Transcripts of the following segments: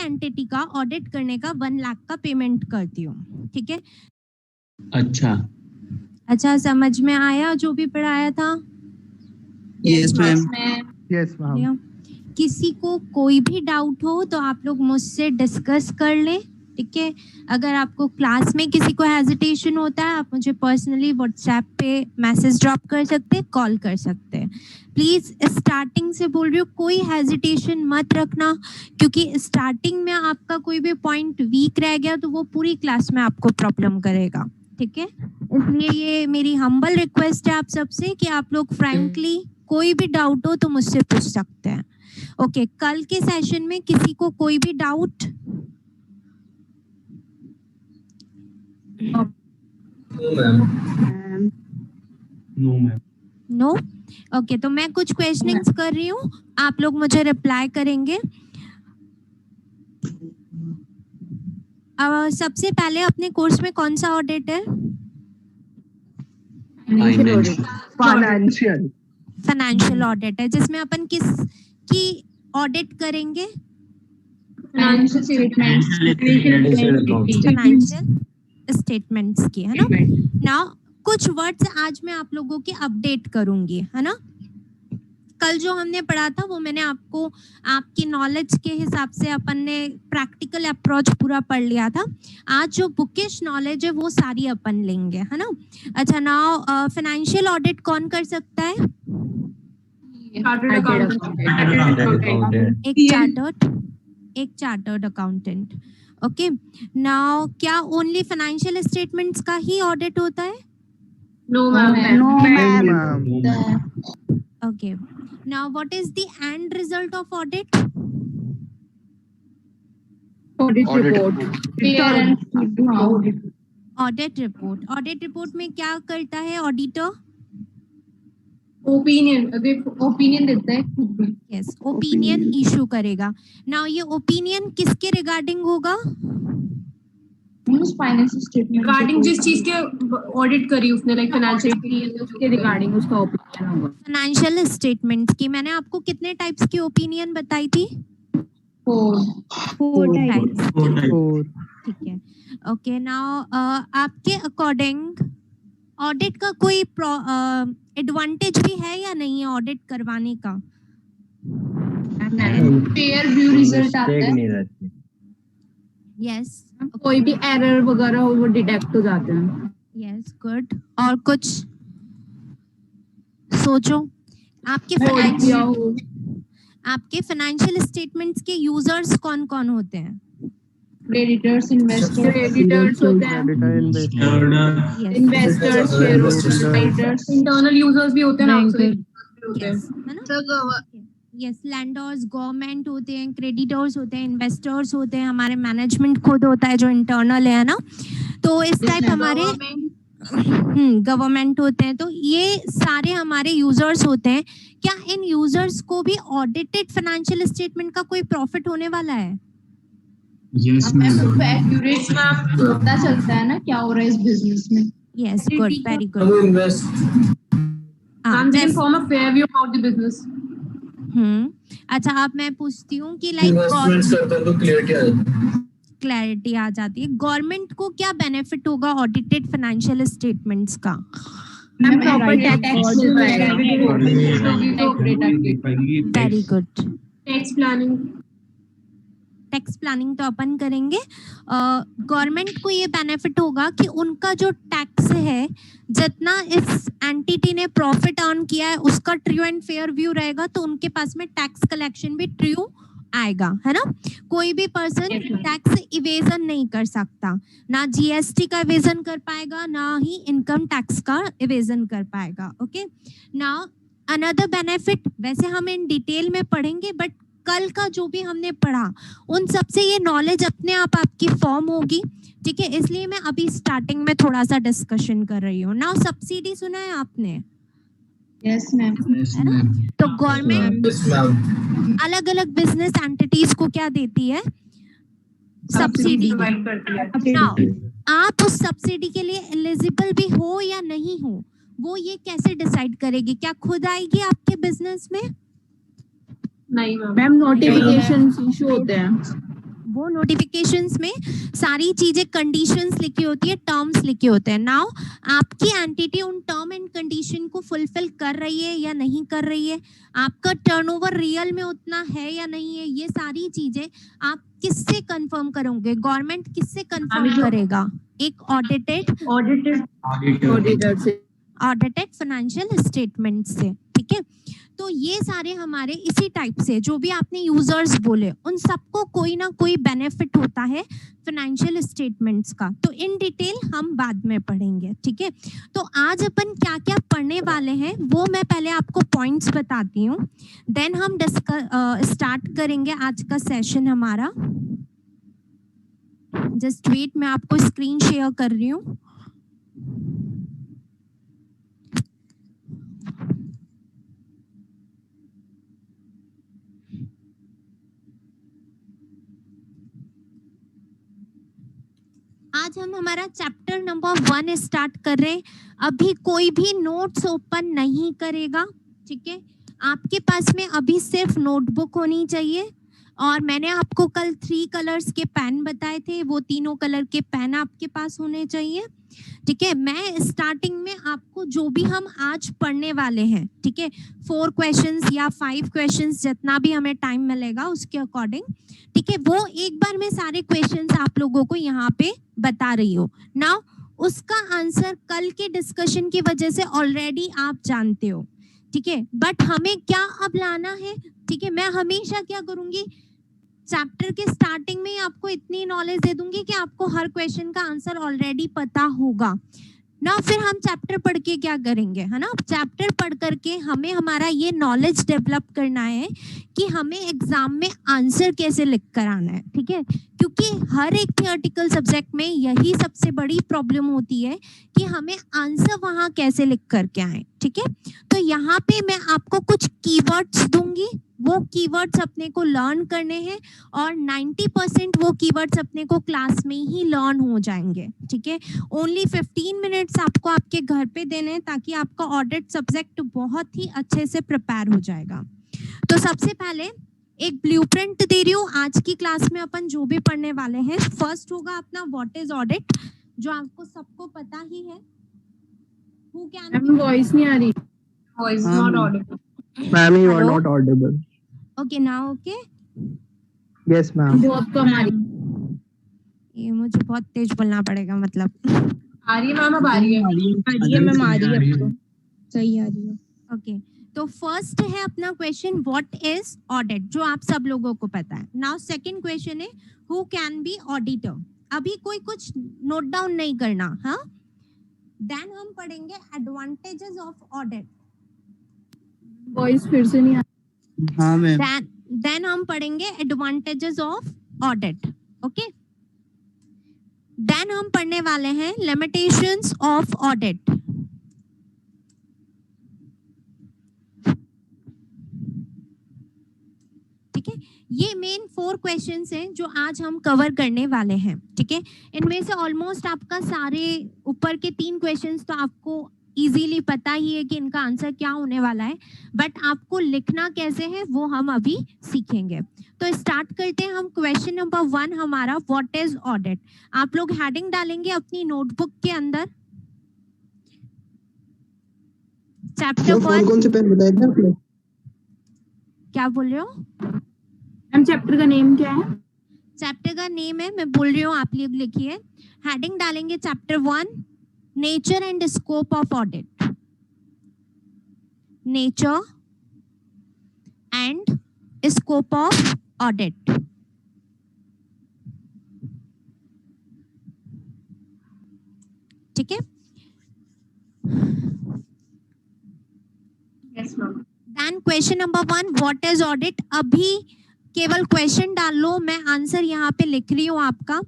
Entity का audit करने का 1 लाख का पेमेंट करती हूँ। ठीक है, अच्छा समझ में आया जो भी पढ़ाया था? Yes ma'am. Yes ma'am. किसी को कोई भी डाउट हो तो आप लोग मुझसे डिस्कस कर लें। ठीक है, अगर आपको क्लास में किसी को हेजिटेशन होता है आप मुझे पर्सनली व्हाट्सएप पे मैसेज ड्रॉप कर सकते हैं, कॉल कर सकते हैं। प्लीज स्टार्टिंग से बोल रही हूँ, कोई हेजिटेशन मत रखना, क्योंकि स्टार्टिंग में आपका कोई भी पॉइंट वीक रह गया तो वो पूरी क्लास में आपको प्रॉब्लम करेगा। ठीक है, इसलिए ये मेरी हम्बल रिक्वेस्ट है आप सबसे कि आप लोग फ्रैंकली कोई भी डाउट हो तो मुझसे पूछ सकते हैं। ओके, कल के सेशन में किसी को कोई भी डाउट? नो? ओके, तो मैं कुछ क्वेश्चनिंग्स कर रही हूँ, आप लोग मुझे रिप्लाई करेंगे। सबसे पहले अपने कोर्स में कौन सा ऑडिट है? फाइनेंशियल ऑडिट है, जिसमें अपन किस की ऑडिट करेंगे? फाइनेंशियल स्टेटमेंट्स की, है ना। नाउ कुछ वर्ड्स आज मैं आप लोगों की अपडेट करूंगी, है ना। कल जो हमने पढ़ा था वो मैंने आपको आपकी नॉलेज के हिसाब से अपन ने प्रैक्टिकल अप्रोच पूरा पढ़ लिया था। आज जो बुकिश नॉलेज है वो सारी अपन लेंगे, है ना। अच्छा, नाउ फाइनेंशियल ऑडिट कौन कर सकता है? एक चार्टर्ड अकाउंटेंट। ओके, नाउ क्या ओनली फाइनेंशियल स्टेटमेंट्स का ही ऑडिट होता है? No ma'am. Okay, now what is the end result of audit? Audit report. Audit report. Audit report में क्या करता है ऑडिटर? ओपिनियन देता है। Yes, ओपिनियन इशू करेगा। Now ये ओपिनियन किसके रिगार्डिंग होगा? फाइनेंशियल स्टेटमेंट रिगार्डिंग जिस चीज के ऑडिट करी उसने, लाइक फाइनेंशियल उसके रिगार्डिंग उसका ओपिनियन होगा। फाइनेंशियल स्टेटमेंट्स की मैंने आपको कितने टाइप्स की ओपिनियन बताई थी? 4 टाइप्स। ठीक है, ओके। नाउ आपके अकॉर्डिंग ऑडिट का कोई एडवांटेज भी है या नहीं है ऑडिट करवाने का? पेयर व्यू रिजल्ट आता है। यस, कोई भी एरर वगैरह हो वो डिटेक्ट हो जाते हैं। Yes, good. और कुछ सोचो, आपके फाइनेंशियल स्टेटमेंट्स के यूजर्स कौन कौन होते हैं? क्रेडिटर्स, इन्वेस्टर्स होते हैं, इन्वेस्टर्स, शेयरहोल्डर्स, इंटरनल यूजर्स भी होते हैं ना। यस, लैंडर्स, गवर्नमेंट होते हैं, क्रेडिटर्स होते हैं, इन्वेस्टर्स होते हैं, हमारे मैनेजमेंट खुद होता है जो इंटरनल है ना। तो इस टाइप हमारे गवर्नमेंट होते हैं। तो ये सारे हमारे यूजर्स होते हैं। क्या इन यूजर्स को भी ऑडिटेड फाइनेंशियल स्टेटमेंट का कोई प्रॉफिट होने वाला है? Yes ma'am. एक्यूरेट पता चलता है ना क्या हो रहा है इस बिजनेस में। Yes, good, very good. Form a fair view about the business. अच्छा, अब मैं पूछती हूँ कि क्लैरिटी आ जाती है। गवर्नमेंट को क्या बेनिफिट होगा ऑडिटेड फाइनेंशियल स्टेटमेंट्स का? Very good. टैक्स प्लानिंग तो अपन करेंगे। गवर्नमेंट को ये बेनिफिट होगा कि उनका जो टैक्स है, जितना इस एंटिटी ने प्रॉफिट अर्न किया है उसका ट्रू एंड फेयर व्यू रहेगा, तो उनके पास में टैक्स कलेक्शन भी ट्रू आएगा, है ना। कोई भी पर्सन टैक्स इवेजन नहीं कर सकता, ना जीएसटी का इवेजन कर पाएगा, ना ही इनकम टैक्स का इवेजन कर पाएगा। ओके, नाउ अनदर बेनिफिट, वैसे हम इन डिटेल में पढ़ेंगे, बट कल का जो भी हमने पढ़ा उन सबसे ये नॉलेज अपने आप आपकी फॉर्म होगी। ठीक है, इसलिए मैं अभी स्टार्टिंग में थोड़ा सा डिस्कशन कर रही हूँ। नाउ सब्सिडी सुना है आपने? Yes ma'am. तो गवर्नमेंट अलग अलग बिजनेस एंटिटीज को क्या देती है? सब्सिडी। नाउ आप उस सब्सिडी के लिए एलिजिबल भी हो या नहीं हो, वो ये कैसे डिसाइड करेगी? क्या खुद आएगी आपके बिजनेस में? नहीं मैम, नोटिफिकेशन इशू होते हैं। वो नोटिफिकेशंस में सारी चीजें कंडीशंस लिखी होती है, टर्म्स लिखे होते हैं। नाउ आपकी एंटिटी उन टर्म एंड कंडीशन को फुलफिल कर रही है या नहीं कर रही है, आपका टर्नओवर रियल में उतना है या नहीं है, ये सारी चीजें आप किससे कंफर्म करोगे? गवर्नमेंट किससे कंफर्म करेगा? एक ऑडिटेड ऑडिटर से, ऑडिटेड फाइनेंशियल स्टेटमेंट से, ठीक है। तो ये सारे हमारे इसी टाइप से जो भी आपने यूजर्स बोले उन सबको कोई ना कोई बेनिफिट होता है फाइनेंशियल स्टेटमेंट्स का। तो इन डिटेल हम बाद में पढ़ेंगे, ठीक है। तो आज अपन क्या क्या पढ़ने वाले हैं वो मैं पहले आपको पॉइंट्स बताती हूँ, देन हम स्टार्ट करेंगे आज का सेशन हमारा। जस्ट वेट, मैं आपको स्क्रीन शेयर कर रही हूँ। आज हम हमारा चैप्टर नंबर 1 स्टार्ट कर रहे हैं। अभी कोई भी नोट्स ओपन नहीं करेगा, ठीक है। आपके पास में अभी सिर्फ नोटबुक होनी चाहिए, और मैंने आपको कल 3 कलर्स के पेन बताए थे, वो तीनों कलर के पेन आपके पास होने चाहिए, ठीक है। मैं स्टार्टिंग में आपको जो भी हम आज पढ़ने वाले हैं, ठीक है, 4 क्वेश्चंस या 5 क्वेश्चंस जितना भी हमें टाइम मिलेगा उसके अकॉर्डिंग, ठीक है, वो एक बार में सारे क्वेश्चंस आप लोगों को यहाँ पे बता रही हो। नाउ उसका आंसर कल के डिस्कशन की वजह से ऑलरेडी आप जानते हो, ठीक है, बट हमें क्या अब लाना है, ठीक है। मैं हमेशा क्या करूंगी, चैप्टर के स्टार्टिंग में ही आपको इतनी नॉलेज दे दूंगी कि आपको हर क्वेश्चन का आंसर ऑलरेडी पता होगा ना। फिर हम चैप्टर पढ़ के क्या करेंगे, है ना। चैप्टर पढ़ करके हमें हमारा ये नॉलेज डेवलप करना है कि हमें एग्जाम में आंसर कैसे लिख कर आना है, ठीक है। क्योंकि हर एक थियोरेटिकल सब्जेक्ट में यही सबसे बड़ी प्रॉब्लम होती है कि हमें आंसर वहां कैसे लिख करके आए, ठीक है। तो यहाँ पे मैं आपको कुछ कीवर्ड्स दूंगी, वो कीवर्ड्स अपने को लर्न करने हैं, और 90% वो कीवर्ड्स अपने को क्लास में ही लर्न हो जाएंगे, ठीक है। ओनली 15 मिनट्स आपको आपके घर पे देने हैं, ताकि आपका ऑडिट सब्जेक्ट बहुत ही अच्छे से प्रिपेयर हो जाएगा। तो सबसे पहले एक ब्लूप्रिंट दे रही हूँ आज की क्लास में अपन जो भी पढ़ने वाले हैं। फर्स्ट होगा अपना व्हाट इज ऑडिट, जो आपको सबको पता ही है। हु कैन वॉइस नहीं आ रही, voice not Audible, Ma'am, you are Hello? not audible. Okay now okay. Yes, ma'am. बहुत कम आ रही, ये मुझे बहुत तेज बोलना पड़ेगा मतलब। आ रही है मैम, अब आ रही है, मैम आ रही है, अब तो सही आ रही है। ओके, तो फर्स्ट है अपना क्वेश्चन व्हाट इज ऑडिट, जो आप सब लोगों को पता है। नाउ सेकंड क्वेश्चन है हु कैन बी ऑडिटर। अभी कोई कुछ नोट डाउन नहीं करना, हाँ। देन हम पढ़ेंगे एडवांटेजेस ऑफ ऑडिट। वॉइस फिर से नहीं आ हाँ मैम। देन हम पढ़ेंगे advantages of audit, okay. Then हम पढ़ने वाले हैं लिमिटेशंस ऑफ ऑडिट, ठीक है। ये मेन 4 क्वेश्चंस हैं जो आज हम कवर करने वाले हैं, ठीक है। इनमें से ऑलमोस्ट आपका सारे ऊपर के 3 क्वेश्चंस तो आपको इजीली पता ही है कि इनका आंसर क्या होने वाला है, बट आपको लिखना कैसे है वो हम अभी सीखेंगे। तो स्टार्ट करते हैं हम। क्वेश्चन नंबर 1 हमारा व्हाट इज ऑडिट। आप लोग हेडिंग डालेंगे अपनी नोटबुक के अंदर, चैप्टर 1। कौन से पेन बताए थे आपने? क्या बोल रहे हो? मैम चैप्टर का नेम क्या है? चैप्टर का नेम है, मैं बोल रही हूँ, आप लोग लिखिए। हेडिंग डालेंगे chapter 1 nature and scope of audit. Nature and scope of audit, ठीक है। Yes ma'am. Then question number 1 what is audit. अभी केवल क्वेश्चन डाल लो, मैं आंसर यहाँ पे लिख रही हूँ आपका।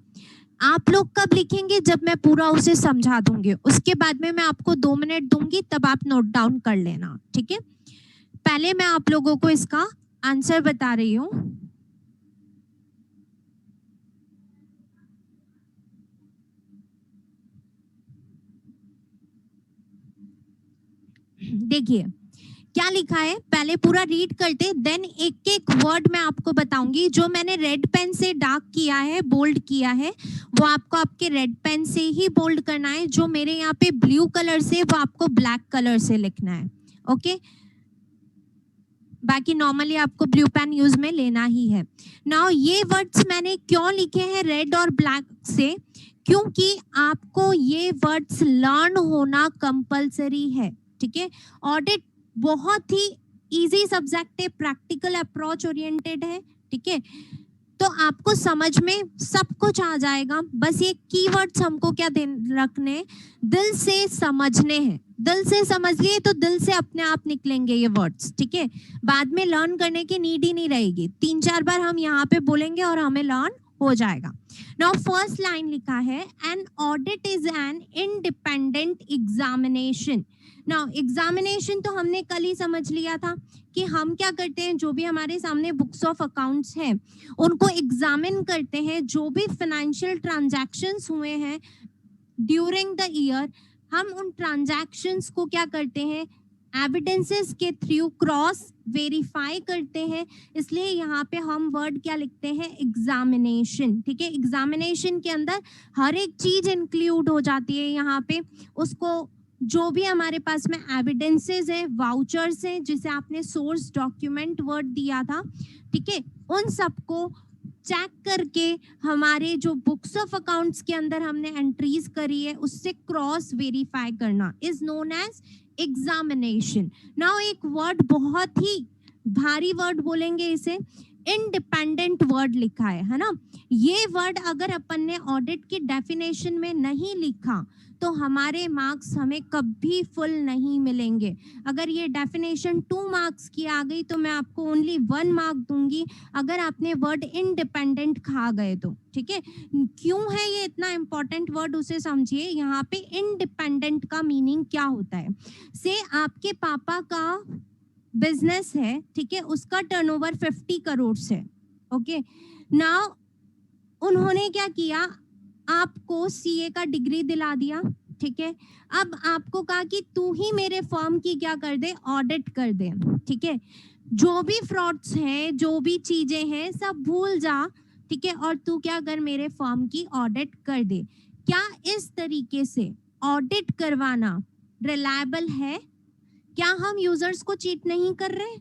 आप लोग कब लिखेंगे? जब मैं पूरा उसे समझा दूंगी, उसके बाद में मैं आपको 2 मिनट दूंगी, तब आप नोट डाउन कर लेना, ठीक है। पहले मैं आप लोगों को इसका आंसर बता रही हूँ। देखिए क्या लिखा है पहले पूरा रीड करते, देन एक एक वर्ड मैं आपको बताऊंगी। जो मैंने रेड पेन से डार्क किया है, बोल्ड किया है, वो आपको आपके रेड पेन से ही बोल्ड करना है। जो मेरे यहाँ पे ब्लू कलर से, वो आपको ब्लैक कलर से लिखना है। ओके, बाकी नॉर्मली आपको ब्लू पेन यूज में लेना ही है। नाउ ये वर्ड्स मैंने क्यों लिखे हैं रेड और ब्लैक से, क्योंकि आपको ये वर्ड्स लर्न होना कंपलसरी है। ठीक है, ऑडिट बहुत ही इजी सब्जेक्ट है, प्रैक्टिकल अप्रोच ओरिएंटेड है। ठीक है, तो आपको समझ में सब कुछ आ जाएगा। बस ये कीवर्ड्स हमको क्या रखने, दिल से समझने हैं। दिल से समझ लिए तो दिल से अपने आप निकलेंगे ये वर्ड्स। ठीक है, बाद में लर्न करने की नीड ही नहीं रहेगी। 3-4 बार हम यहाँ पे बोलेंगे और हमें लर्न हो जाएगा। नाउ फर्स्ट लाइन लिखा है, an audit is an independent examination. Now examination तो हमने कल ही समझ लिया था कि हम क्या करते हैं, जो भी हमारे सामने बुक्स ऑफ अकाउंट्स हैं उनको एग्जामिन करते हैं। जो भी फाइनेंशियल ट्रांजैक्शंस हुए हैं ड्यूरिंग द ईयर, हम उन ट्रांजैक्शंस को क्या करते हैं, एविडेंसेस के थ्रू क्रॉस वेरीफाई करते हैं। इसलिए यहाँ पे हम वर्ड क्या लिखते हैं, एग्जामिनेशन। ठीक है, एग्जामिनेशन के अंदर हर एक चीज इंक्लूड हो जाती है। यहाँ पे उसको जो भी हमारे पास में एविडेंसेस है, वाउचर्स है, जिसे आपने सोर्स डॉक्यूमेंट वर्ड दिया था, ठीक है, उन सबको चेक करके हमारे जो बुक्स ऑफ अकाउंट्स के अंदर हमने एंट्रीज करी है उससे क्रॉस वेरीफाई करना is known as examination. Now एक वर्ड बहुत ही भारी वर्ड बोलेंगे इसे, इंडिपेंडेंट वर्ड लिखा है ना। ये वर्ड अगर अपन ने ऑडिट की डेफिनेशन में नहीं लिखा तो हमारे मार्क्स हमें कभी फुल नहीं मिलेंगे। अगर ये डेफिनेशन 2 मार्क्स की आ गई तो मैं आपको ओनली 1 मार्क दूंगी अगर आपने वर्ड इंडिपेंडेंट खा गए तो। ठीक है, क्यों है ये इतना इंपॉर्टेंट वर्ड उसे समझिए। यहाँ पे इंडिपेंडेंट का मीनिंग क्या होता है, से आपके पापा का बिजनेस है, ठीक है, उसका टर्नओवर 50 करोड़ है। ओके, नाउ उन्होंने क्या किया, आपको सीए का डिग्री दिला दिया। ठीक है, अब आपको कहा कि तू ही मेरे फर्म की क्या कर दे, ऑडिट कर दे। ठीक है, जो भी फ्रॉड्स हैं, जो भी चीजें हैं, सब भूल जा। ठीक है, और तू क्या कर, मेरे फर्म की ऑडिट कर दे। क्या इस तरीके से ऑडिट करवाना रिलायबल है? क्या हम यूजर्स को चीट नहीं कर रहे?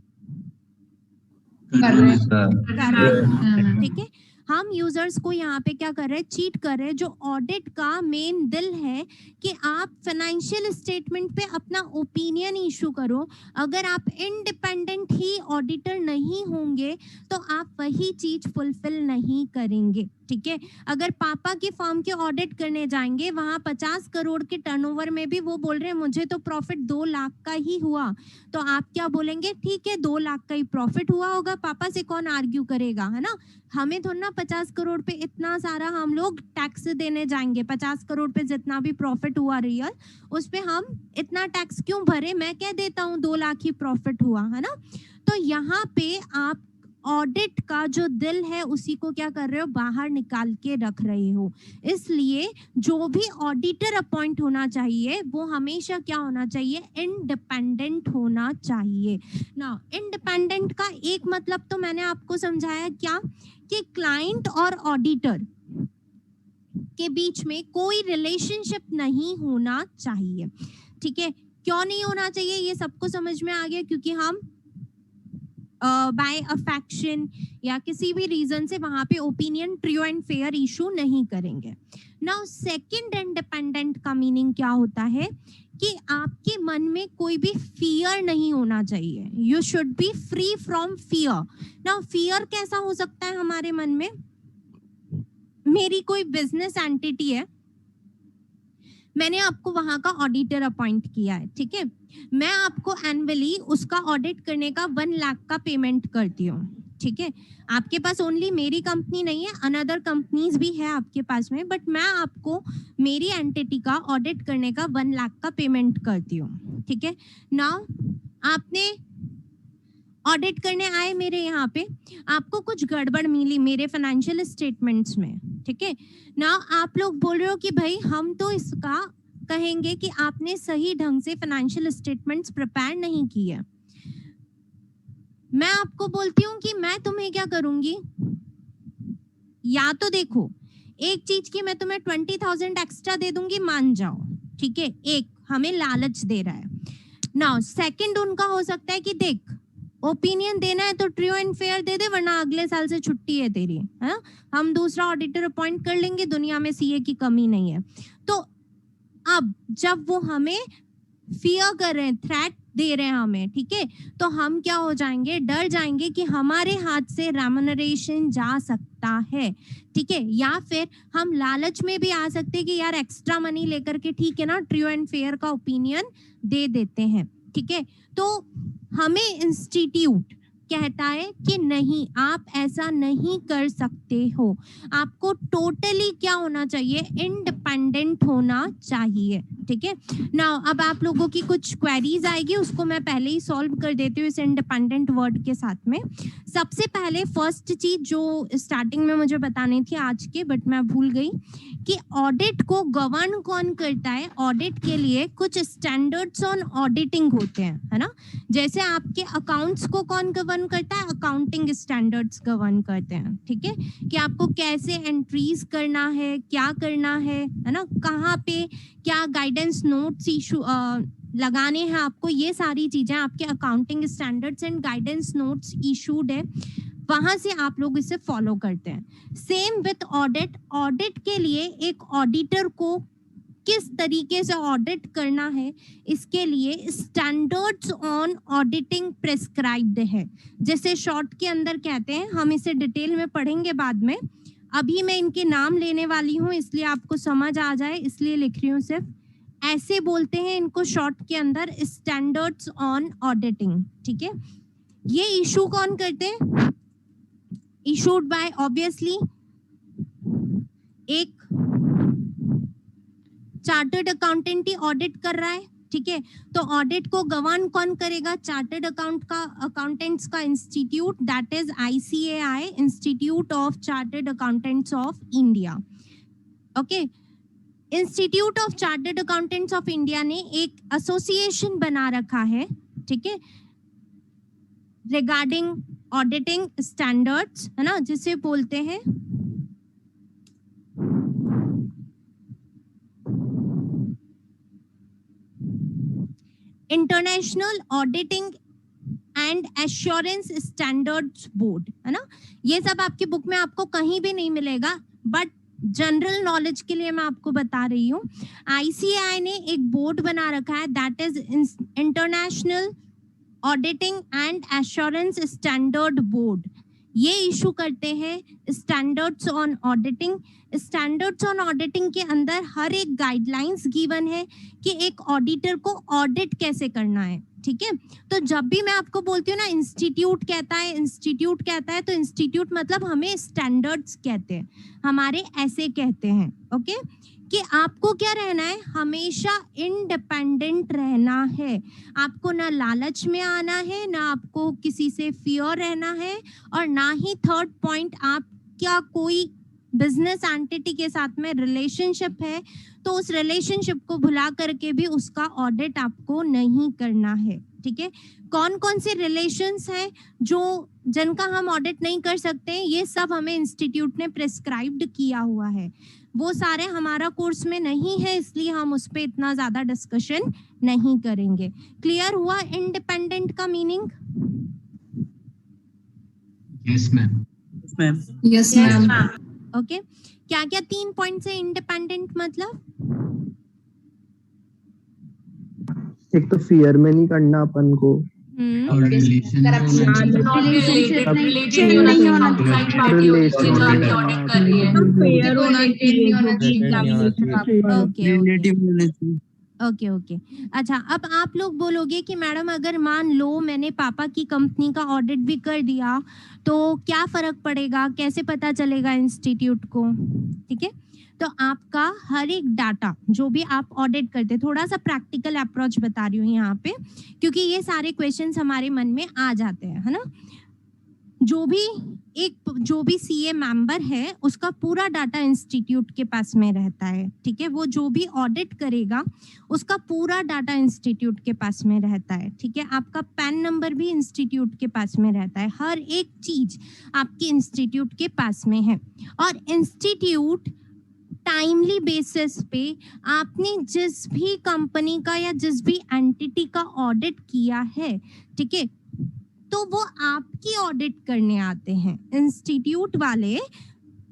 कर रहे हैं। कर रहे हैं। ठीक है, हम यूजर्स को यहाँ पे क्या कर रहे हैं, चीट कर रहे हैं। जो ऑडिट का मेन दिल है कि आप फाइनेंशियल स्टेटमेंट पे अपना ओपिनियन इशू करो। अगर आप इंडिपेंडेंट ही ऑडिटर नहीं होंगे तो आप वही चीज फुलफिल नहीं करेंगे। ठीक है, अगर पापा की फर्म के ऑडिट करने जाएंगे, वहां 50 करोड़ के टर्नओवर में भी वो बोल रहे हैं मुझे तो प्रॉफिट 2 लाख का ही हुआ, तो आप क्या बोलेंगे, ठीक है 2 लाख का ही प्रॉफिट हुआ होगा, पापा से कौन आर्ग्यू करेगा, है ना। हमें थोड़ा ना 50 करोड़ पे इतना सारा हम लोग टैक्स देने जाएंगे। 50 करोड़ पे जितना भी प्रॉफिट हुआ रियल, उस पे हम इतना टैक्स क्यों भरे, मैं कह देता हूँ 2 लाख ही प्रॉफिट हुआ, है ना। तो यहाँ पे आप ऑडिट का जो दिल है उसी को क्या कर रहे हो, बाहर निकाल के रख रहे हो। इसलिए जो भी ऑडिटर अपॉइंट होना चाहिए वो हमेशा क्या होना चाहिए, इंडिपेंडेंट होना चाहिए ना। इंडिपेंडेंट का एक मतलब तो मैंने आपको समझाया क्या, कि क्लाइंट और ऑडिटर के बीच में कोई रिलेशनशिप नहीं होना चाहिए। ठीक है, क्यों नहीं होना चाहिए ये सबको समझ में आ गया, क्योंकि हम बाय अफेक्शन या किसी भी रीजन से वहां पे opinion true and fair issue नहीं करेंगे। नाउ सेकंड इंडिपेंडेंट का मीनिंग क्या होता है, कि आपके मन में कोई भी फियर नहीं होना चाहिए। You should be free from fear. Now fear कैसा हो सकता है हमारे मन में, मेरी कोई बिजनेस एंटिटी है, मैंने आपको वहां का ऑडिटर अपॉइंट किया है, ठीक है, मैं आपको एनुअली उसका ऑडिट करने का 1 लाख का पेमेंट करती हूँ। ठीक है, आपके पास ओनली मेरी कंपनी नहीं है, अनदर कंपनीज भी है आपके पास में, बट मैं आपको मेरी एंटिटी का ऑडिट करने का 1 लाख का पेमेंट करती हूँ। ठीक है, नाउ आपने ऑडिट करने आए मेरे यहाँ पे, आपको कुछ गड़बड़ मिली मेरे फाइनेंशियल स्टेटमेंट्स में। ठीक है, ना आप लोग बोल रहे हो कि भाई हम तो इसका कहेंगे कि आपने सही ढंग से फाइनेंशियल स्टेटमेंट्स प्रिपेयर नहीं किए, मैं आपको बोलती हूँ कि मैं तुम्हें क्या करूंगी, या तो देखो एक चीज की मैं तुम्हें 20,000 एक्स्ट्रा दे दूंगी, मान जाओ, ठीक है, एक हमें लालच दे रहा है। नाउ सेकंड उनका हो सकता है कि देख ओपिनियन देना है तो ट्रू एंड फेयर दे दे, वरना अगले साल से छुट्टी है तेरी, है ना, हम दूसरा ऑडिटर अपॉइंट कर लेंगे, दुनिया में सीए की कमी नहीं है। तो अब जब वो हमें फियर कर रहे हैं, थ्रेट दे रहे हैं हमें, ठीक है, तो हम क्या हो जाएंगे, डर जाएंगे कि हमारे हाथ से रेम्यूनरेशन जा सकता है, ठीक है, या फिर हम लालच में भी आ सकते हैं कि यार एक्स्ट्रा मनी लेकर के, ठीक है ना, ट्रू एंड फेयर का ओपिनियन दे देते हैं, ठीक है। तो हमें इंस्टीट्यूट कहता है कि नहीं, आप ऐसा नहीं कर सकते हो, आपको टोटली क्या होना चाहिए, इंडिपेंडेंट होना चाहिए, ठीक है। नाउ अब आप लोगों की कुछ क्वेरीज आएगी, उसको मैं पहले ही सॉल्व कर देती हूँ इस इंडिपेंडेंट वर्ड के साथ में। सबसे पहले फर्स्ट चीज जो स्टार्टिंग में मुझे बतानी थी आज के, बट मैं भूल गई, कि ऑडिट को गवर्न कौन करता है। ऑडिट के लिए कुछ स्टैंडर्ड्स ऑन ऑडिटिंग होते हैं, है ना, जैसे आपके अकाउंट्स को कौन गवर्न करता है, अकाउंटिंग स्टैंडर्ड्स गवर्न करते हैं, ठीक है, कि आपको कैसे एंट्रीज करना है, क्या करना है ना, कहाँ पे क्या गाइडेंस नोट्स इशू लगाने हैं आपको, ये सारी चीजें आपके accounting standards and guidance notes issued है, वहां से आप लोग इसे फॉलो करते हैं। सेम विथ ऑडिट, ऑडिट के लिए एक ऑडिटर को किस तरीके से ऑडिट करना है, इसके लिए स्टैंडर्ड्स ऑन ऑडिटिंग प्रेस्क्राइब्ड है, जैसे शॉर्ट के अंदर कहते हैं, हम इसे डिटेल में पढ़ेंगे बाद में, अभी मैं इनके नाम लेने वाली हूँ इसलिए आपको समझ आ जाए, इसलिए लिख रही हूँ सिर्फ, ऐसे बोलते हैं इनको शॉर्ट के अंदर, स्टैंडर्ड्स ऑन ऑडिटिंग, ठीक है। ये इशू कौन करते हैं, इशूड बाय ऑब्वियसली एक चार्टर्ड अकाउंटेंट ही ऑडिट कर रहा है, ठीक है, तो ऑडिट को गवर्न कौन करेगा, चार्टर्ड अकाउंटेंट्स का institute, that is ICAI, institute of chartered accountants of India, okay. Institute of chartered accountants of India ने एक एसोसिएशन बना रखा है, ठीक है, रिगार्डिंग ऑडिटिंग स्टैंडर्ड्स, है ना, जिसे बोलते हैं international auditing and assurance standards board, है ना। ये सब आपकी बुक में आपको कहीं भी नहीं मिलेगा, बट जनरल नॉलेज के लिए मैं आपको बता रही हूँ। ICAI ने एक बोर्ड बना रखा है, that is international auditing and assurance standard board. ये इशू करते हैं standards on auditing. Standards on auditing के अंदर हर एक गाइडलाइंस गिवन है कि एक ऑडिटर को ऑडिट कैसे करना है, ठीक है। तो जब भी मैं आपको बोलती हूँ ना इंस्टीट्यूट कहता है, इंस्टीट्यूट कहता है, तो इंस्टीट्यूट मतलब हमें स्टैंडर्ड्स कहते हैं, हमारे ऐसे कहते हैं, ओके, कि आपको क्या रहना है, हमेशा इंडिपेंडेंट रहना है, आपको ना लालच में आना है, ना आपको किसी से फियर रहना है, और ना ही थर्ड पॉइंट, आप क्या कोई बिजनेस एंटिटी के साथ में रिलेशनशिप है तो उस रिलेशनशिप को भुला करके भी उसका ऑडिट आपको नहीं करना है, ठीक है। कौन कौन से रिलेशंस हैं जो जिनका हम ऑडिट नहीं कर सकते, ये सब हमें इंस्टीट्यूट ने प्रेस्क्राइब्ड किया हुआ है, वो सारे हमारा कोर्स में नहीं है, इसलिए हम उस पर इतना ज्यादा डिस्कशन नहीं करेंगे। क्लियर हुआ इंडिपेंडेंट का meaning? Yes ma'am. Ma'am yes ma'am. Okay, क्या क्या 3 पॉइंट से इंडिपेंडेंट मतलब? एक तो फियर में नहीं करना अपन को, और रिलेशन ओके ओके। अच्छा, अब आप लोग बोलोगे कि मैडम अगर मान लो मैंने पापा की कंपनी का ऑडिट भी कर दिया तो क्या फर्क पड़ेगा, कैसे पता चलेगा इंस्टीट्यूट को, ठीक है। तो आपका हर एक डाटा जो भी आप ऑडिट करते, थोड़ा सा प्रैक्टिकल अप्रोच बता रही हूँ यहाँ पे, क्योंकि ये सारे क्वेश्चंस हमारे मन में आ जाते हैं, है ना। जो भी एक जो भी सीए मेंबर है उसका पूरा डाटा इंस्टीट्यूट के पास में रहता है, ठीक है। वो जो भी ऑडिट करेगा उसका पूरा डाटा इंस्टीट्यूट के पास में रहता है, ठीक है। आपका पैन नंबर भी इंस्टीट्यूट के पास में रहता है, हर एक चीज आपकी इंस्टीट्यूट के पास में है। और इंस्टीट्यूट टाइमली बेसिस पे आपने जिस भी कंपनी का या जिस भी एंटिटी का ऑडिट किया है, ठीक है, तो वो आपकी ऑडिट करने आते हैं। इंस्टीट्यूट वाले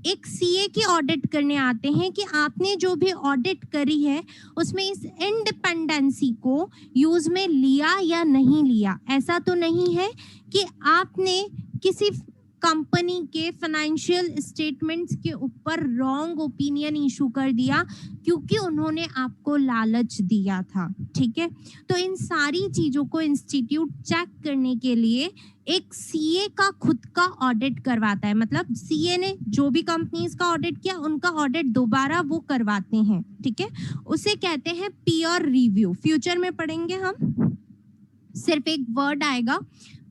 एक सीए की ऑडिट करने आते हैं कि आपने जो भी ऑडिट करी है उसमें इस इंडिपेंडेंसी को यूज में लिया या नहीं लिया। ऐसा तो नहीं है कि आपने किसी कंपनी के फाइनेंशियल स्टेटमेंट्स के ऊपर रॉन्ग ओपिनियन इशू कर दिया क्योंकि उन्होंने आपको लालच दिया था, ठीक है। तो इन सारी चीजों को इंस्टीट्यूट चेक करने के लिए एक सीए का खुद का ऑडिट करवाता है। मतलब सीए ने जो भी कंपनीज का ऑडिट किया उनका ऑडिट दोबारा वो करवाते हैं, ठीक है। उसे कहते हैं पीयर रिव्यू। फ्यूचर में पढ़ेंगे हम, सिर्फ एक वर्ड आएगा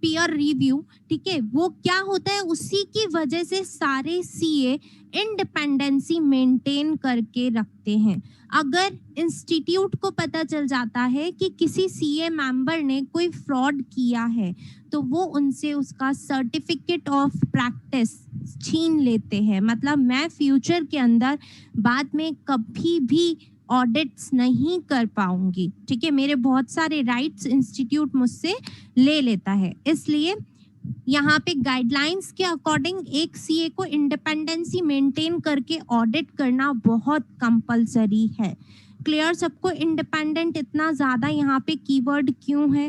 पीयर रिव्यू, ठीक है। वो क्या होता है, उसी की वजह से सारे सीए इंडिपेंडेंसी मेंटेन करके रखते हैं। अगर इंस्टीट्यूट को पता चल जाता है कि किसी सीए मेंबर ने कोई फ्रॉड किया है तो वो उनसे उसका सर्टिफिकेट ऑफ प्रैक्टिस छीन लेते हैं। मतलब मैं फ्यूचर के अंदर बाद में कभी भी ऑडिट्स नहीं कर पाऊंगी, ठीक है। मेरे बहुत सारे राइट्स इंस्टीट्यूट मुझसे ले लेता है। इसलिए यहाँ पे गाइडलाइंस के अकॉर्डिंग एक सीए को इंडिपेंडेंसी मेंटेन करके ऑडिट करना बहुत कंपलसरी है। क्लियर सबको? इंडिपेंडेंट इतना ज्यादा यहाँ पे कीवर्ड क्यों है?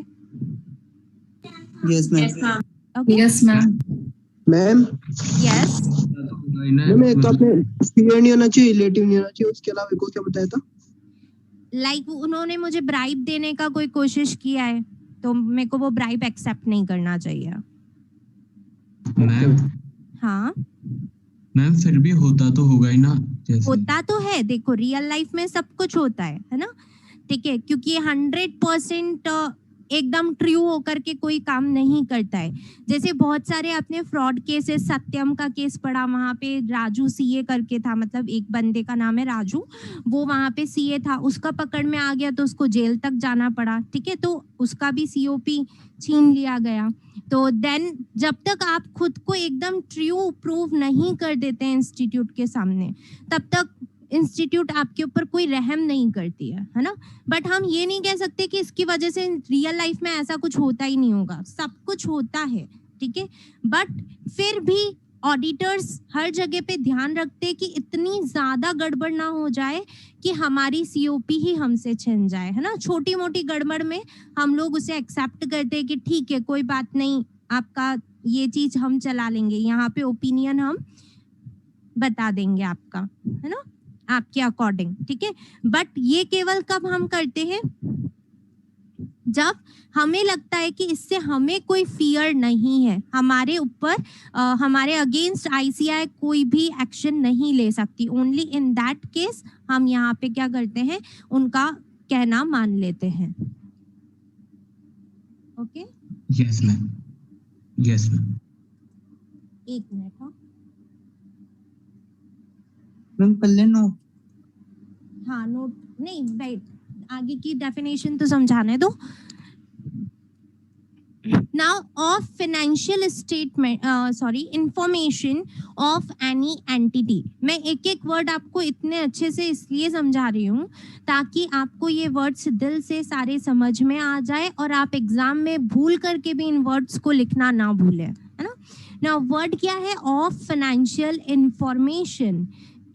Yes ma'am. Yes ma'am. Okay, yes ma'am. Ma'am yes. Ma'am एक तो आपने सीए नहीं होना चाहिए, रिलेटिव नहीं होना चाहिए, उसके अलावा एक और क्या बताया था? लाइक उन्होंने मुझे ब्राइब देने का कोई कोशिश किया है तो मेरे को वो ब्राइब एक्सेप्ट नहीं करना चाहिए। मैम हाँ, मैम फिर भी होता तो होगा ही ना, जैसे होता तो है। देखो रियल लाइफ में सब कुछ होता है ना, ठीक है। क्योंकि ये 100% एकदम ट्रू होकर के कोई काम नहीं करता है। जैसे बहुत सारे आपने फ्रॉड केसेस, सत्यम का केस पढ़ा, वहां पे राजू सीए करके था, मतलब एक बंदे का नाम है राजू, वो वहां पे सीए था, उसका पकड़ में आ गया तो उसको जेल तक जाना पड़ा, ठीक है। तो उसका भी सीओपी छीन लिया गया। तो देन जब तक आप खुद को एकदम ट्रू प्रूव नहीं कर देते हैं इंस्टीट्यूट के सामने, तब तक इंस्टीट्यूट आपके ऊपर कोई रहम नहीं करती है ना। बट हम ये नहीं कह सकते कि इसकी वजह से रियल लाइफ में ऐसा कुछ होता ही नहीं होगा, सब कुछ होता है, ठीक है। बट फिर भी ऑडिटर्स हर जगह पे ध्यान रखते हैं कि इतनी ज्यादा गड़बड़ ना हो जाए कि हमारी सीओपी ही हमसे छिन जाए, है ना। छोटी मोटी गड़बड़ में हम लोग उसे एक्सेप्ट करते हैं कि ठीक है कोई बात नहीं, आपका ये चीज हम चला लेंगे, यहाँ पे ओपिनियन हम बता देंगे आपका, है ना, आपके अकॉर्डिंग, ठीक है। बट ये केवल कब हम करते हैं, जब हमें लगता है कि इससे हमें कोई फियर नहीं है, हमारे ऊपर हमारे अगेंस्ट आईसीआई कोई भी एक्शन नहीं ले सकती। ओनली इन दैट केस हम यहाँ पे क्या करते हैं, उनका कहना मान लेते हैं। Okay, yes ma'am, yes ma'am. एक मिनट। हाँ मैम पल्ले नो। हाँ, नोट नहीं, वेट, आगे की डेफिनेशन तो समझाने दो। Now of financial statement, information of any entity। मैं एक एक वर्ड आपको इतने अच्छे से इसलिए समझा रही हूँ ताकि आपको ये वर्ड्स दिल से सारे समझ में आ जाए और आप एग्जाम में भूल करके भी इन वर्ड्स को लिखना ना भूलें, है ना। Now वर्ड क्या है, ऑफ फाइनेंशियल इंफॉर्मेशन।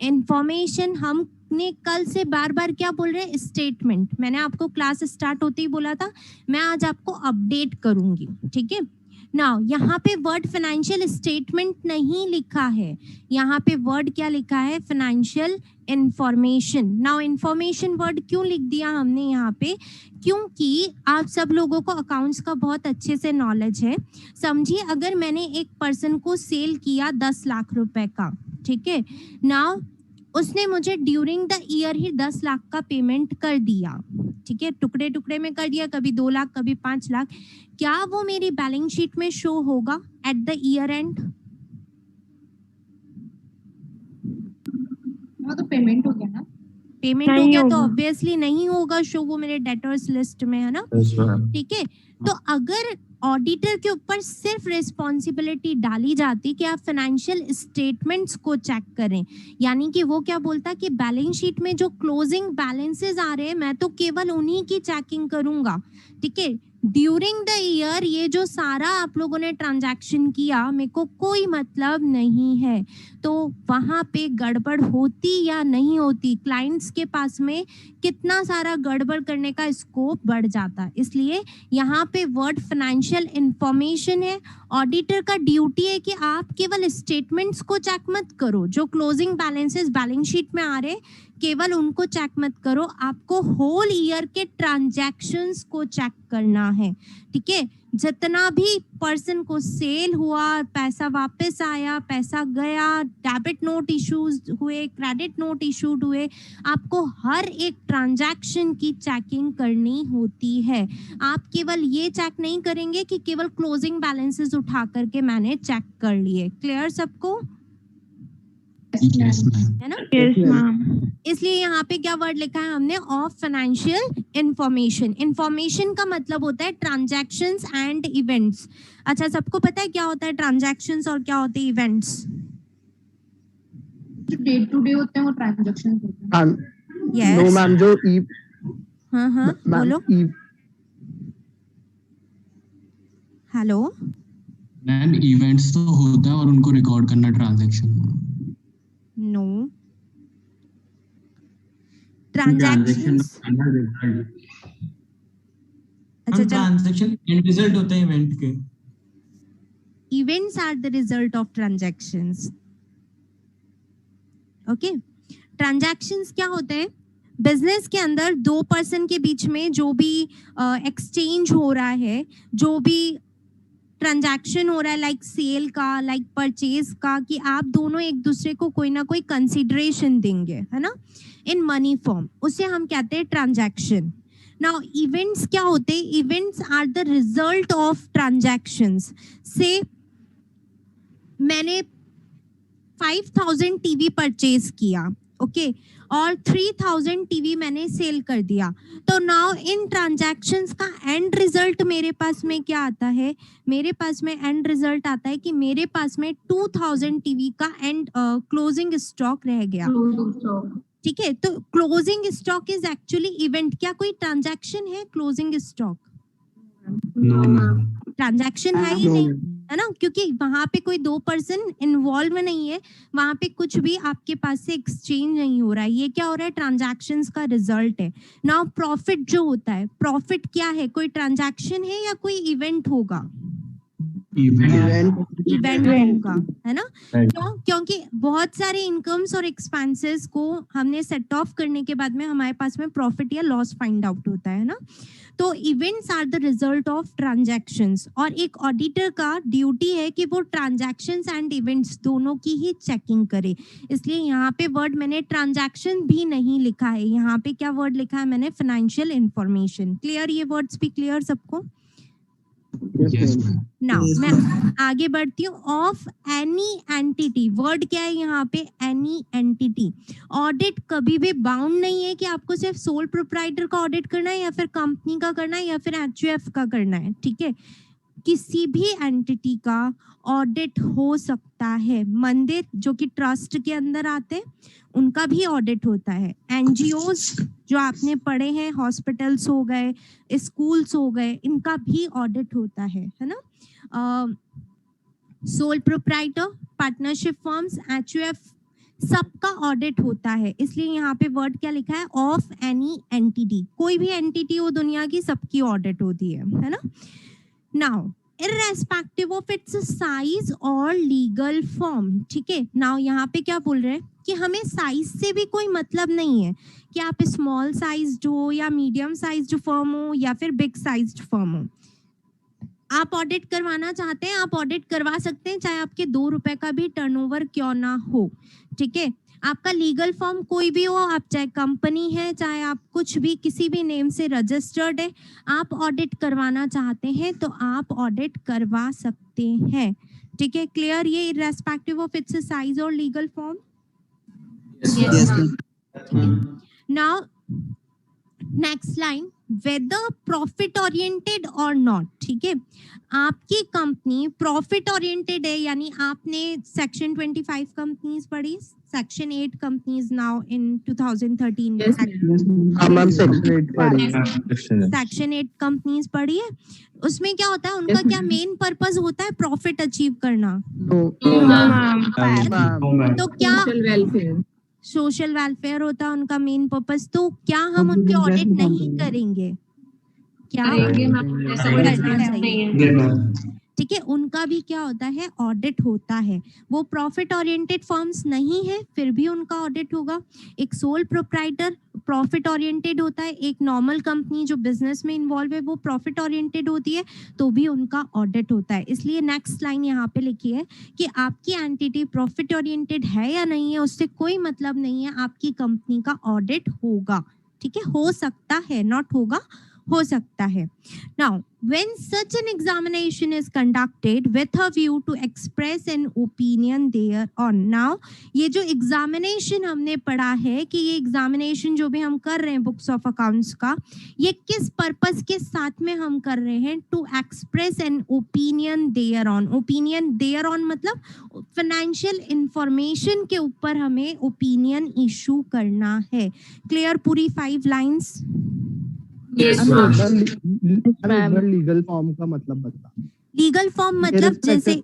इंफॉर्मेशन हमने कल से बार बार क्या बोल रहे हैं, स्टेटमेंट। मैंने आपको क्लास स्टार्ट होते ही बोला था मैं आज आपको अपडेट करूंगी, ठीक है। नाउ यहाँ पे वर्ड फाइनेंशियल स्टेटमेंट नहीं लिखा है, यहाँ पे वर्ड क्या लिखा है, financial information. Now information word क्यों लिख दिया हमने यहाँ पे, क्योंकि आप सब लोगों को अकाउंट्स का बहुत अच्छे से नॉलेज है। समझिए अगर मैंने एक पर्सन को सेल किया 10 लाख रुपए का, ठीक है। नाउ उसने मुझे ड्यूरिंग द ईयर ही 10 लाख का पेमेंट कर दिया, ठीक है, टुकड़े टुकड़े में कर दिया, कभी 2 लाख कभी 5 लाख। क्या वो मेरी बैलेंस शीट में शो होगा एट द ईयर एंड? वो तो पेमेंट हो गया ना। पेमेंट हो नहीं गया तो होगा। ऑब्वियसली नहीं होगा शो, वो मेरे डेटर्स लिस्ट में है ना। ठीक है, तो अगर ऑडिटर के ऊपर सिर्फ रिस्पॉन्सिबिलिटी डाली जाती कि आप फाइनेंशियल स्टेटमेंट्स को चेक करें, यानी कि वो क्या बोलता कि बैलेंस शीट में जो क्लोजिंग बैलेंसेस आ रहे हैं मैं तो केवल उन्हीं की चेकिंग करूंगा, ठीक है, ड्यूरिंग द ईयर ये जो सारा आप लोगों ने ट्रांजैक्शन किया मेरे को कोई मतलब नहीं है, तो वहां पे गड़बड़ होती या नहीं होती, क्लाइंट्स के पास में कितना सारा गड़बड़ करने का स्कोप बढ़ जाता। इसलिए यहाँ पे वर्ड फाइनेंशियल इंफॉर्मेशन है। ऑडिटर का ड्यूटी है कि आप केवल स्टेटमेंट्स को चेक मत करो, जो क्लोजिंग बैलेंसेस बैलेंस शीट में आ रहे केवल उनको चेक मत करो, आपको होल ईयर के ट्रांजैक्शंस को चेक करना है, ठीक है। जितना भी पर्सन को सेल हुआ, पैसा वापस आया, पैसा गया, डेबिट नोट इश्यूज हुए, क्रेडिट नोट इशूड हुए, आपको हर एक ट्रांजैक्शन की चेकिंग करनी होती है। आप केवल ये चेक नहीं करेंगे कि केवल क्लोजिंग बैलेंसेस उठा करके मैंने चेक कर लिए। क्लियर सबको, यस मैम। है ना। Yes ma'am. इसलिए यहाँ पे क्या वर्ड लिखा है हमने, ऑफ फाइनेंशियल इंफॉर्मेशन। इंफॉर्मेशन का मतलब होता है ट्रांजैक्शंस एंड इवेंट्स। अच्छा, सबको पता है क्या होता है ट्रांजैक्शंस और क्या होते हैं इवेंट्स? जो डे टू डे होते हैं वो ट्रांजैक्शन होते हैं। हाँ यस, नो मैम, जो हाँ हाँ बोलो, हेलो। मैम इवेंट्स तो होता है और उनको रिकॉर्ड करना ट्रांजैक्शन। नो, ट्रांजैक्शंस, अच्छा चलो, ट्रांजैक्शन एंड रिजल्ट होता है इवेंट के। events are the result of transactions, okay। transactions क्या होते हैं? बिजनेस के अंदर दो पर्सन के बीच में जो भी एक्सचेंज हो रहा है, जो भी ट्रांजैक्शन हो रहा है, लाइक सेल का, लाइक परचेज का, कि आप दोनों एक दूसरे को कोई ना कोई कंसिडरेशन देंगे, है ना, इन मनी फॉर्म, उसे हम कहते हैं ट्रांजैक्शन। नाउ इवेंट्स क्या होते हैं? Events are the result of transactions. से मैंने 5000 टीवी परचेज किया, ओके, और 3000 टीवी मैंने सेल कर दिया, तो नाउ इन ट्रांजैक्शंस का एंड रिजल्ट मेरे पास में क्या आता है? मेरे पास में एंड रिजल्ट आता है कि मेरे पास में 2000 टीवी का एंड क्लोजिंग स्टॉक रह गया, ठीक है। तो closing stock is actually event. क्या कोई ट्रांजैक्शन है closing stock? No ma'am. Transaction है ही नहीं, है ना, क्योंकि वहां पे कोई दो पर्सन इन्वॉल्व नहीं है, वहां पे कुछ भी आपके पास से एक्सचेंज नहीं हो रहा है। ये क्या हो रहा है? ट्रांजैक्शंस का रिजल्ट है। नाउ प्रॉफिट जो होता है, प्रॉफिट क्या है? कोई ट्रांजैक्शन है या कोई इवेंट होगा? इवेंट होगा, है ना। क्यों? क्योंकि बहुत सारे इनकम्स और एक्सपेंसेस को हमने सेट ऑफ करने के बाद में हमारे पास में प्रॉफिट या लॉस फाइंड आउट होता है ना। तो events are the result of transactions, और एक ऑडिटर का ड्यूटी है कि वो ट्रांजैक्शंस एंड इवेंट्स दोनों की ही चेकिंग करे। इसलिए यहाँ पे वर्ड मैंने ट्रांजैक्शन भी नहीं लिखा है, यहाँ पे क्या वर्ड लिखा है मैंने? Financial information. क्लियर? ये वर्ड्स भी क्लियर सबको? Yes ma'am. नाउ मैं आगे बढ़ती हूँ। ऑफ एनी एंटिटी, वर्ड क्या है यहाँ पे? Any entity. ऑडिट कभी भी बाउंड नहीं है कि आपको सिर्फ सोल प्रोप्राइटर का ऑडिट करना है या फिर कंपनी का करना है या फिर एचयूएफ का करना है, ठीक है। किसी भी एंटिटी का ऑडिट हो सकता है। मंदिर जो कि ट्रस्ट के अंदर आते हैं उनका भी ऑडिट होता है। एनजीओस जो आपने पढ़े हैं, हॉस्पिटल्स हो गए, स्कूल्स हो गए, इनका भी ऑडिट होता है ना। Sole proprietor, partnership firms, HUF, सबका ऑडिट होता है। इसलिए यहाँ पे वर्ड क्या लिखा है? Of any entity. कोई भी एंटिटी हो दुनिया की, सबकी ऑडिट होती है ना। Now irrespective of its size और लीगल फॉर्म, ठीक है। नाउ यहाँ पे क्या बोल रहे हैं कि हमें साइज से भी कोई मतलब नहीं है कि आप स्मॉल साइज हो या मीडियम साइज फर्म हो या फिर बिग साइज फर्म हो। आप ऑडिट करवाना चाहते हैं, आप ऑडिट करवा सकते हैं, चाहे आपके 2 रुपए का भी टर्नओवर क्यों ना हो, ठीक है। आपका लीगल फॉर्म कोई भी हो, आप चाहे कंपनी है, चाहे आप कुछ भी किसी भी नेम से रजिस्टर्ड है, आप ऑडिट करवाना चाहते हैं तो आप ऑडिट करवा सकते हैं, ठीक है। क्लियर? ये इररेस्पेक्टिव ऑफ इट्स साइज और legal form. Yes, ma'am. Now next line, weather profit oriented और नॉट, ठीक है। आपकी कंपनी प्रॉफिट ओरिएंटेड है, यानी आपने सेक्शन 25 कंपनीज पढ़ी, सेक्शन 8 कंपनीज नाउ इन 2013 में सेक्शन 8 कंपनीज पढ़ी है। उसमें क्या होता है, उनका क्या मेन पर्पस होता है, प्रॉफिट अचीव करना। तो क्या सोशल वेलफेयर होता है उनका मेन पर्पस। तो क्या हम उनके ऑडिट नहीं करेंगे? क्या करना चाहिए? ठीक है, उनका भी क्या होता है, ऑडिट होता है। वो प्रॉफिट ओरिएंटेड फर्म्स नहीं है, फिर भी उनका ऑडिट होगा। एक सोल प्रोप्राइटर प्रॉफिट ओरिएंटेड होता है, एक नॉर्मल कंपनी जो बिजनेस में इन्वॉल्व है वो प्रॉफिट ओरिएंटेड होती है, तो भी उनका ऑडिट होता है। इसलिए नेक्स्ट लाइन यहाँ पे लिखी है कि आपकी एंटिटी प्रॉफिट ओरिएंटेड है या नहीं है, उससे कोई मतलब नहीं है, आपकी कंपनी का ऑडिट होगा। ठीक है, हो सकता है, नॉट होगा, हो सकता है। Now, when such an examination is conducted with a view to express an opinion thereon. Now, ये जो एग्जामिनेशन हमने पढ़ा है कि ये एग्जामिनेशन जो भी हम कर रहे हैं बुक्स ऑफ अकाउंट्स का, ये किस पर्पस के साथ में हम कर रहे हैं? To express an opinion thereon. Opinion thereon मतलब फाइनेंशियल इंफॉर्मेशन के ऊपर हमें ओपिनियन इशू करना है। क्लियर पूरी 5 लाइन्स? लीगल फॉर्म का मतलब बता। लीगल फॉर्म मतलब जैसे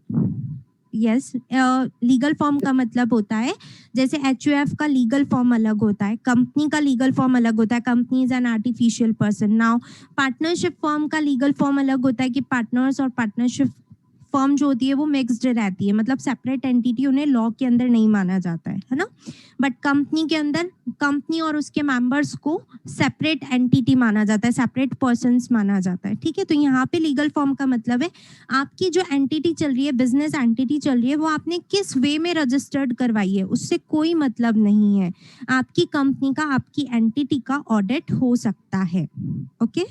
यस, लीगल फॉर्म का मतलब होता है जैसे HUF का लीगल फॉर्म अलग होता है, कंपनी का लीगल फॉर्म अलग होता है, company is an artificial person. Now partnership form का लीगल फॉर्म अलग होता है कि पार्टनर्स और पार्टनरशिप फर्म जो होती है वो मिक्स्ड रहती है, मतलब सेपरेट एंटिटी उन्हें लॉ के अंदर नहीं माना जाता है ना। बट कंपनी के अंदर कंपनी और उसके मेंबर्स को सेपरेट एंटिटी माना जाता है, सेपरेट पर्सन्स माना जाता है। ठीक है, तो यहाँ पे लीगल फॉर्म का मतलब है आपकी जो एंटिटी चल रही है, बिजनेस एंटिटी चल रही है, वो आपने किस वे में रजिस्टर्ड करवाई है, उससे कोई मतलब नहीं है। आपकी कंपनी का, आपकी एंटिटी का ऑडिट हो सकता है। ओके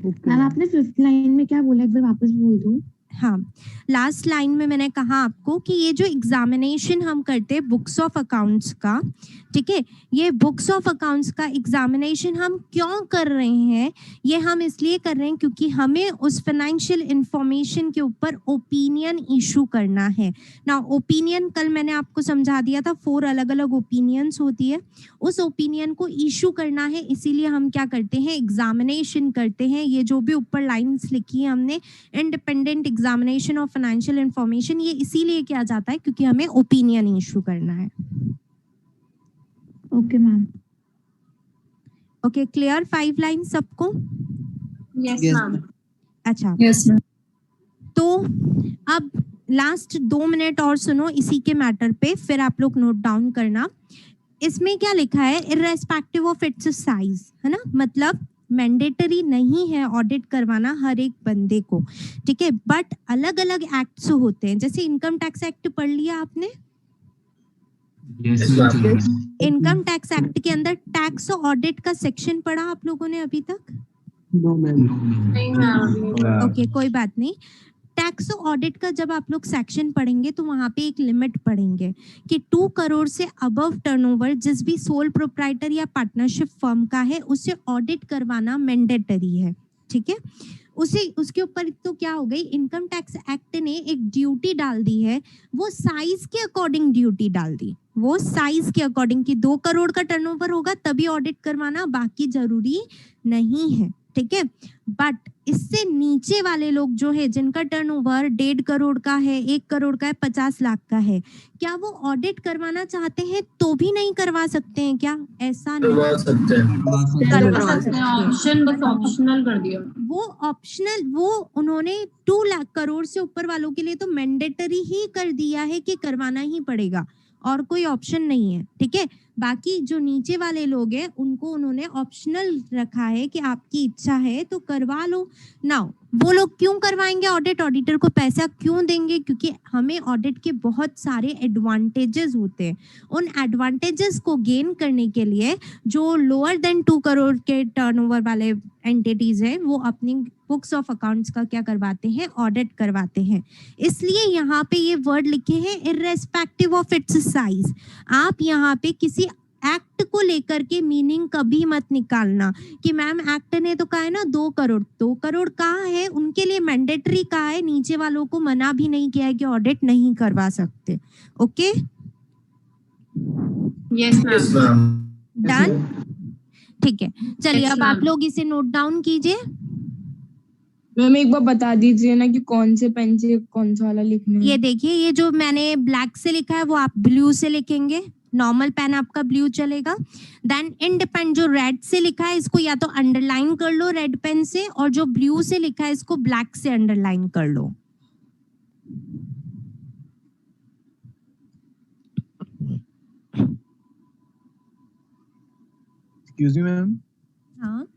मैम, आपने 5th लाइन में क्या बोला, एक बार वापस बोल दो। हाँ, लास्ट लाइन में मैंने कहा आपको कि ये जो एग्जामिनेशन हम करते हैं बुक्स ऑफ अकाउंट्स का, ठीक है, ये बुक्स ऑफ अकाउंट्स का एग्जामिनेशन हम क्यों कर रहे हैं? ये हम इसलिए कर रहे हैं क्योंकि हमें उस फाइनेंशियल इंफॉर्मेशन के ऊपर ओपिनियन इशू करना है ना। ओपिनियन कल मैंने आपको समझा दिया था, 4 अलग अलग ओपिनियंस होती है, उस ओपिनियन को इशू करना है, इसीलिए हम क्या करते हैं, एग्जामिनेशन करते हैं। ये जो भी ऊपर लाइंस लिखी है हमने, independent examination of financial information, ये इसीलिए किया जाता है क्योंकि हमें ओपिनियन इशू करना है। Okay ma'am. Okay, clear 5 line सबको? Yes, Yes, ma'am. अच्छा, Yes, ma'am. तो अब लास्ट 2 मिनट और सुनो इसी के मैटर पे, फिर आप लोग नोट डाउन करना। इसमें क्या लिखा है, इररेस्पेक्टिव ऑफ इट्स साइज, है ना, मतलब मैंडेटरी नहीं है ऑडिट करवाना हर एक बंदे को, ठीक है, बट अलग अलग एक्ट्स होते हैं। जैसे इनकम टैक्स एक्ट पढ़ लिया आपने, इनकम टैक्स एक्ट के अंदर टैक्स ऑडिट का सेक्शन पढ़ा आप लोगों ने अभी तक? No ma'am. नहीं ma'am. ओके, कोई बात नहीं। टैक्स ऑडिट का जब आप लोग सेक्शन पढ़ेंगे तो वहां पे एक लिमिट पढ़ेंगे कि 2 करोड़ से अबव टर्नओवर जिस भी सोल प्रोप्राइटर या पार्टनरशिप फर्म का है, उसे ऑडिट करवाना मैंडेटरी है। ठीक है, उसके ऊपर तो क्या हो गई, इनकम टैक्स एक्ट ने एक ड्यूटी डाल दी है, वो साइज के अकॉर्डिंग ड्यूटी डाल दी, वो साइज के अकॉर्डिंग कि 2 करोड़ का टर्नओवर होगा तभी ऑडिट करवाना, बाकी जरूरी नहीं है। ठीक है, बट इससे नीचे वाले लोग जो है जिनका टर्नओवर 1.5 करोड़ का है, 1 करोड़ का है, 50 लाख का है, क्या वो ऑडिट करवाना चाहते हैं तो भी नहीं करवा सकते हैं क्या? ऐसा नहीं करवा सकते हैं। ऑप्शन बस ऑप्शनल कर दिया। वो ऑप्शनल, वो उन्होंने 2 लाख करोड़ से ऊपर वालों के लिए तो मैंडेटरी ही कर दिया है कि करवाना ही पड़ेगा और कोई ऑप्शन नहीं है। ठीक है, बाकी जो नीचे वाले लोग हैं उनको उन्होंने ऑप्शनल रखा है कि आपकी इच्छा है तो करवा लो। नाउ वो लोग क्यों करवाएंगे ऑडिट, ऑडिटर को पैसा क्यों देंगे? क्योंकि हमें ऑडिट के बहुत सारे एडवांटेजेस होते हैं। उन एडवांटेजेस को गेन करने के लिए जो लोअर देन 2 करोड़ के टर्नओवर वाले एंटिटीज है वो अपनी बुक्स ऑफ अकाउंट्स का क्या करवाते हैं, ऑडिट करवाते हैं। इसलिए यहाँ पे ये वर्ड लिखे हैं इर्रेस्पेक्टिव ऑफ इट्स साइज। आप यहाँ पे किसी एक्ट को लेकर के मीनिंग कभी मत निकालना कि मैम एक्ट ने तो कहा है ना 2 करोड़, 2 करोड़ कहा है, उनके लिए मैंडेटरी कहा है, नीचे वालों को मना भी नहीं किया है कि ऑडिट नहीं करवा सकते। Okay, yes ma'am. डन, ठीक है। चलिए Yes, अब आप ma'am. लोग इसे नोट डाउन कीजिए। मैम एक बार बता दीजिए ना कि कौन से पेन से कौन सा वाला लिखना है। ये देखिए, ये जो मैंने ब्लैक से लिखा है वो आप ब्लू से लिखेंगे, नॉर्मल पेन आपका ब्लू चलेगा। देन इंडिपेंडेंट जो रेड से लिखा है इसको या तो अंडरलाइन कर लो रेड पेन से, और जो ब्लू से लिखा है इसको ब्लैक से अंडरलाइन कर लो। एक्सक्यूज मी मैम, हाँ,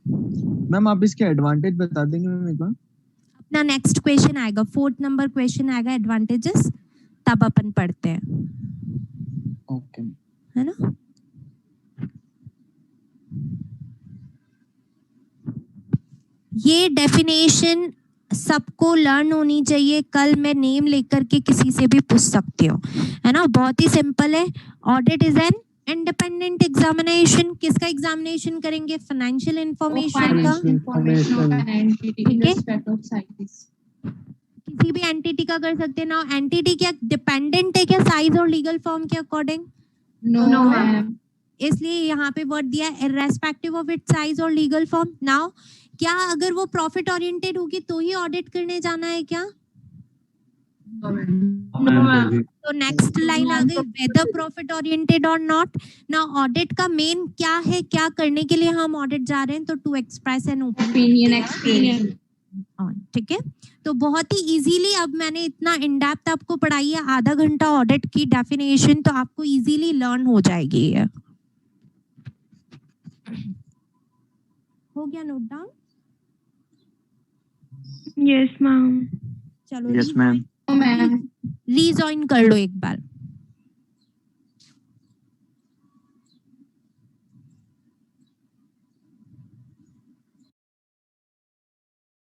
मैम आप इसके एडवांटेज बता देंगे मैम एक बार? अपना नेक्स्ट क्वेश्चन आएगा, 4th नंबर क्वेश्चन आएगा एडवांटेजेस, तब अपन पढ़ते हैं, ओके है ना। ये डेफिनेशन सबको लर्न होनी चाहिए, कल मैं नेम लेकर के किसी से भी पूछ सकती हूँ, है ना। बहुत ही सिंपल है। Audit is an independent examination. किसका एग्जामिनेशन करेंगे? फाइनेंशियल इंफॉर्मेशन का, ठीक है, किसी भी एंटिटी का कर सकते हैं ना। एंटिटी क्या डिपेंडेंट है क्या साइज और लीगल फॉर्म के अकॉर्डिंग? No ma'am. इसलिए यहाँ पे वर्ड दिया है इर्रेस्पेक्टिव ऑफ इट्स साइज और लीगल फॉर्म। नाउ क्या अगर वो प्रॉफिट ओरिएंटेड होगी तो ही ऑडिट करने जाना है क्या? No ma'am. तो नेक्स्ट लाइन आ गई, वेदर प्रॉफिट ओरिएंटेड और नॉट। नाउ ऑडिट का मेन क्या है, क्या करने के लिए हम ऑडिट जा रहे हैं? तो टू एक्सप्रेस एन ओपिनियन, ठीक है। तो बहुत ही इजीली, अब मैंने इतना इन डेप्थ आपको पढ़ाई है, आधा घंटा ऑडिट की डेफिनेशन, तो आपको इजीली लर्न हो जाएगी ये। हो गया नोट डाउन? Yes ma'am. चलो यस मैम। रीजॉइन कर लो एक बार।